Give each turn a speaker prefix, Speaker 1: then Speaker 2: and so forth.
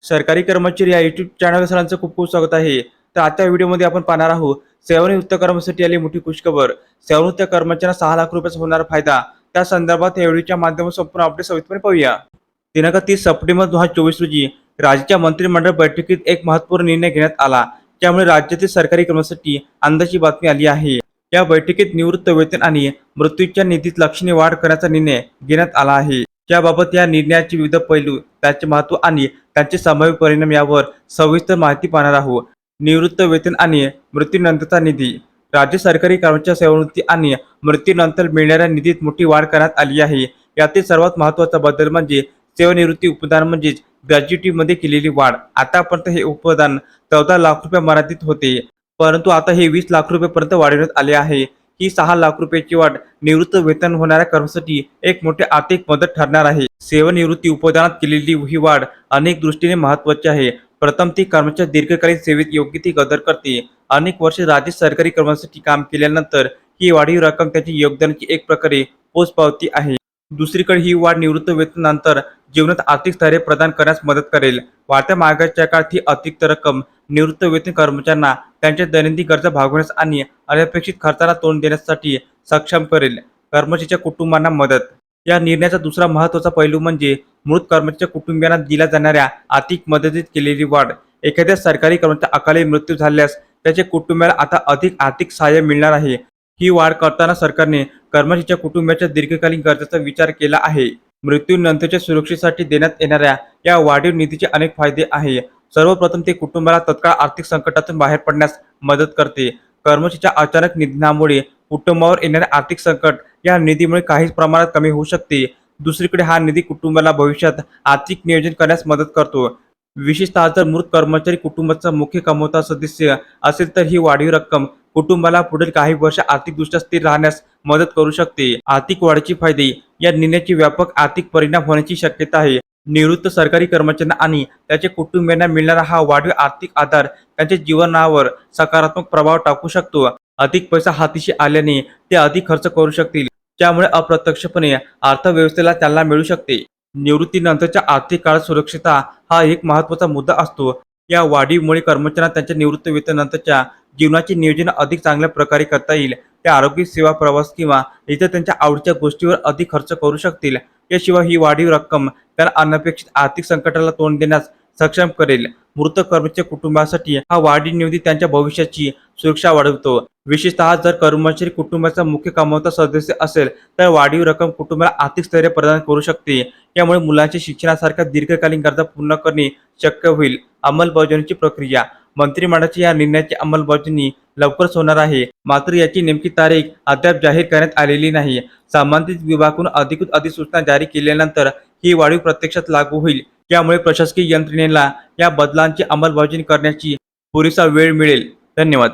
Speaker 1: सरकारी कर्मचारी या YouTube चॅनल सरांचं खूप खूप स्वागत आहे. तर आजच्या व्हिडिओमध्ये आपण पाहणार आहोत सेवानिवृत्त कर्मचाऱ्यांसाठी आली मोठी खुशखबर. सेवानिवृत्त कर्मचाऱ्यांना 6 लाख रुपयाचा होणारा फायदा. त्या संदर्भात या व्हिडिओच्या माध्यमातून संपूर्ण अपडेट सविस्तरपणे पाहूया. दिनांक 30 सप्टेंबर 2024 रोजी राज्याच्या मंत्रिमंडळ बैठकीत एक महत्त्वपूर्ण निर्णय घेण्यात आला. त्यामुळे राज्यातील सरकारी कर्मचाऱ्यांसाठी आनंदाची बातमी आली आहे. या बैठकीत निवृत्त वेतन आणि मृत्यूच्या निधीत लक्षणीय वाढ करण्याचा निर्णय घेण्यात आला आहे. त्याबाबत या निर्णयाचे विविध पैलू, त्याचे महत्त्व आणि त्यांचे संभाव्य परिणाम यावर सविस्तर माहिती पाहणार आहोत. निवृत्त वेतन आणि मृत्यूनंतरचा निधी. राज्य सरकारी कर्मचारी सेवानिवृत्ती आणि मृत्यूनंतर मिळणाऱ्या निधीत मोठी वाढ करण्यात आली आहे. यातील सर्वात महत्त्वाचा बदल म्हणजे सेवानिवृत्ती उपदान म्हणजेच ग्रॅज्युटीमध्ये केलेली वाढ. आतापर्यंत हे उपदान 14 लाख रुपये मर्यादित होते, परंतु आता हे 20 लाख रुपयेपर्यंत वाढवण्यात आले आहे. ही 6 लाख रुपयाची वाढ निवृत्त वेतन होणाऱ्या कर्मचाऱ्यांसाठी एक मोठी आर्थिक मदत ठरणार आहे. सेवानिवृत्ती उपदानात केलेली ही वाढ अनेक दृष्टीने महत्त्वाची आहे. प्रथम, ती कर्मचारी दीर्घकालीन सेवेत योग्य ती कदर करते. अनेक वर्षे राज्य सरकारी कर्मचाऱ्यांसाठी काम केल्यानंतर ही वाढीव रक्कम त्यांच्या योगदानाची एक प्रकारे पोचपावती आहे. दुसरीकडे ही वाढ निवृत्त वेतनानंतर जीवनात आर्थिक स्थैर्य प्रदान करण्यास मदत करेल. वाढत्या महागाईच्या काळात ही अतिरिक्त रक्कम निवृत्त वेतन कर्मचाऱ्यांना त्यांच्या दैनंदिन गरजा भागवण्यास आणि अनपेक्षित खर्चाला तोंड देण्यासाठी सक्षम करेल. कर्मचाऱ्यांच्या कुटुंबांना मदत. या निर्णयाचा दुसरा महत्त्वाचा पैलू म्हणजे मृत कर्मचाऱ्यांच्या कुटुंबियांना दिल्या जाणाऱ्या आर्थिक मदतीत केलेली वाढ. एखाद्या सरकारी कर्मचाऱ्याचा अकाली मृत्यू झाल्यास त्याच्या कुटुंबाला आता अधिक आर्थिक सहाय्य मिळणार आहे. ही वाढ करताना सरकारने कर्मचाऱ्यांच्या कुटुंबाच्या दीर्घकालीन गरजेचा विचार केला आहे. मृत्यूनंतरच्या सुरक्षेसाठी देण्यात येणाऱ्या या वाढीव निधीचे अनेक फायदे आहेत. सर्वप्रथम, ते कुटुंबाला तत्काळ आर्थिक संकटातून बाहेर पडण्यास मदत करते. कर्मचाऱ्याच्या अचानक निधनामुळे कुटुंबावर येणारे आर्थिक संकट या निधीमुळे काही प्रमाणात कमी होऊ शकते. दुसरीकडे हा निधी कुटुंबाला भविष्यात आर्थिक नियोजन करण्यास मदत करतो. विशेषतः जर मृत कर्मचारी कुटुंबाचा मुख्य कमवता सदस्य असेल तर ही वाढीव रक्कम कुटुंबाला पुढील काही वर्ष आर्थिकदृष्ट्या स्थिर राहण्यास मदत करू शकते. आर्थिक वाढीचे फायदे. या निर्णयाचे व्यापक आर्थिक परिणाम होण्याची शक्यता आहे. निवृत्त सरकारी कर्मचाऱ्यांना आणि त्याच्या कुटुंबियांना मिळणारा हा वाढीव आर्थिक आधार त्यांच्या जीवनावर सकारात्मक प्रभाव टाकू शकतो. अधिक पैसा हातीशी आल्याने ते अधिक खर्च करू शकतील, त्यामुळे अप्रत्यक्षपणे अर्थव्यवस्थेला चालना मिळू शकते. निवृत्तीनंतरच्या आर्थिक काळात सुरक्षितता हा एक महत्त्वाचा मुद्दा असतो. या वाढीमुळे कर्मचाऱ्यांना त्यांच्या निवृत्त वेतनानंतरच्या जीवनाचे नियोजन अधिक चांगल्या प्रकारे करता येईल. ते आरोग्य सेवा, प्रवास किंवा इतर त्यांच्या आवडीच्या गोष्टीवर अधिक खर्च करू शकतील. याशिवाय ही वाढीव रक्कम त्यांना अनपेक्षित आर्थिक संकटाला तोंड देण्यास सक्षम करेल. मृत कर्मचाऱ्याच्या कुटुंबासाठी हा वाढीव निधी त्यांच्या भविष्याची सुरक्षा वाढवतो. विशेषतः जर कर्मचारी कुटुंबाचा मुख्य कमावता सदस्य असेल तर वाढीव रक्कम कुटुंबाला आर्थिक स्थैर्य प्रदान करू शकते. यामुळे मुलांच्या शिक्षणासारख्या दीर्घकालीन गरजा पूर्ण करणे शक्य होईल. अंमलबजावणीची प्रक्रिया. मंत्रिमंडळाच्या या निर्णयाची अंमलबजावणी लवकरच होणार आहे, मात्र याची नेमकी तारीख अद्याप जाहीर करण्यात आलेली नाही. संबंधित विभागाकडून अधिकृत अधिसूचना जारी केल्यानंतर ही वाढीव प्रत्यक्षात लागू होईल. त्यामुळे प्रशासकीय यंत्रणेला या बदलांची अंमलबजावणी करण्याची पुरेसा वेळ मिळेल. धन्यवाद.